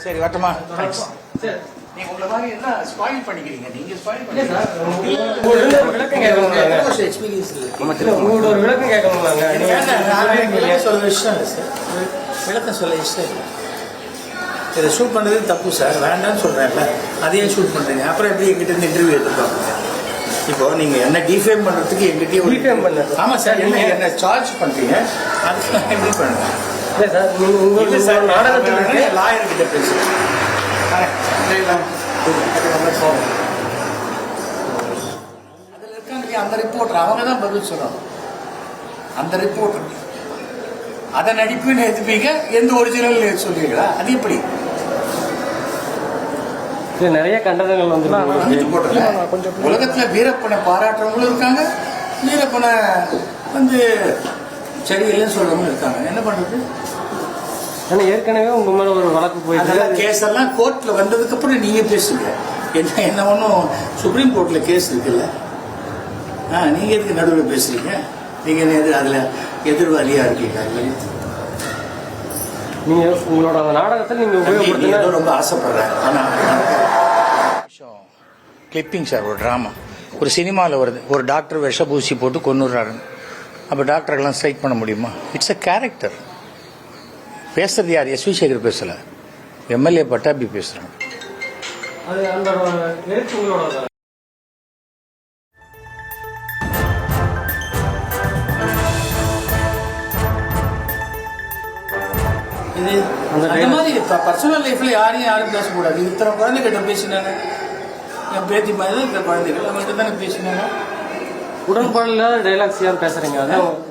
சரி வரட்டுமா? நீங்க உங்களை மாதிரி என்ன ஸ்பாயில் பண்ணிக்கிறீங்க? நீங்க ஸ்பாயில் பண்ணிக்கிறீங்க. விளக்கம் கேட்கணும். எக்ஸ்பீரியன்ஸ் இல்லை. உங்களோட ஒரு விளக்கம் கேட்கணும்லாங்க. விளக்கம் சொல்ல இஷ்டம் இல்லை சார். விளக்கம் சொல்ல இஷ்டம் இல்லை. இதை ஷூட் பண்ணுறது தப்பு சார். வேண்டாம்னு சொல்கிறேன்ல, அதையே ஷூட் பண்ணுறீங்க. அப்புறம் எப்படி எங்கிட்ட இருந்து இன்டர்வியூ எதிர்பார்க்குறீங்க? இப்போ நீங்கள் என்ன டிஃபேம் பண்ணுறதுக்கு எங்கிட்டே டிஃபேம் பண்ண. ஆமாம் சார். என்ன சார்ஜ் பண்ணுறீங்க? அதுக்கு நான் எப்படி பண்ணுறேன்? இல்லை சார், நீங்கள் உங்கள் நாடகத்தில் லாயர்கிட்ட பேசுகிறேன். அதில் இருக்காங்க அந்த ரிப்போர்ட்டர், அவங்க தான் பதில் சொல்லணும். அந்த ரிப்போர்ட்டர் அதை நடிப்புன்னு எடுத்துப்பீங்க, எந்த ஒரிஜினல் சொல்லுவீங்களா? அது எப்படி? நிறைய கண்டனங்கள் வந்து உலகத்துல வீரப்பனை பாராட்டுறவங்களும் இருக்காங்க, வீரப்பனை வந்து சரியில்லைன்னு சொல்றவங்களும் இருக்காங்க. என்ன பண்றது? ஆனா ஏற்கனவே உங்க மேல ஒரு வழக்கு போயிட்டு கேஸ் எல்லாம் கோர்ட்ல வந்ததுக்கு அப்புறம் நீங்க பேசுங்க. என்ன ஒன்றும் சுப்ரீம் கோர்ட்ல கேஸ் இருக்குல்ல, நீங்க எதுக்கு நடுவில் பேசுறீங்க? நீங்க அதுல எதிர்வாலியா இருக்கீங்க. நீங்க உங்களோட நாடகத்தில் நீங்க உபயோகப்படுத்த ரொம்ப ஆசைப்படுறேன். ஆனா கிளிப்பிங் சார், ஒரு ட்ராமா, ஒரு சினிமாவில் வருது, ஒரு டாக்டர் விஷபூசி போட்டு கொன்னுடுறாரு. அப்போ டாக்டர்கள்லாம் ஸ்ட்ரைக் பண்ண முடியுமா? It's a character. பேசுறது யார்? எஸ் வி சேகர் பேசல, எம்எல்ஏ பட்டாபி பேசுறாங்க. இது அந்த மாதிரி பர்சனல் லைஃப்ல யாரும் பேசக்கூடாது. இத்தனை குழந்தைகிட்ட பேசினாங்க, என் பேத்தி மாதிரி இருக்கிற குழந்தைகள் அவங்கள்ட்ட தானே பேசினாங்க. உடன்பாடுல டைலாக்ஸ் யார் பேசுறீங்க? அதான்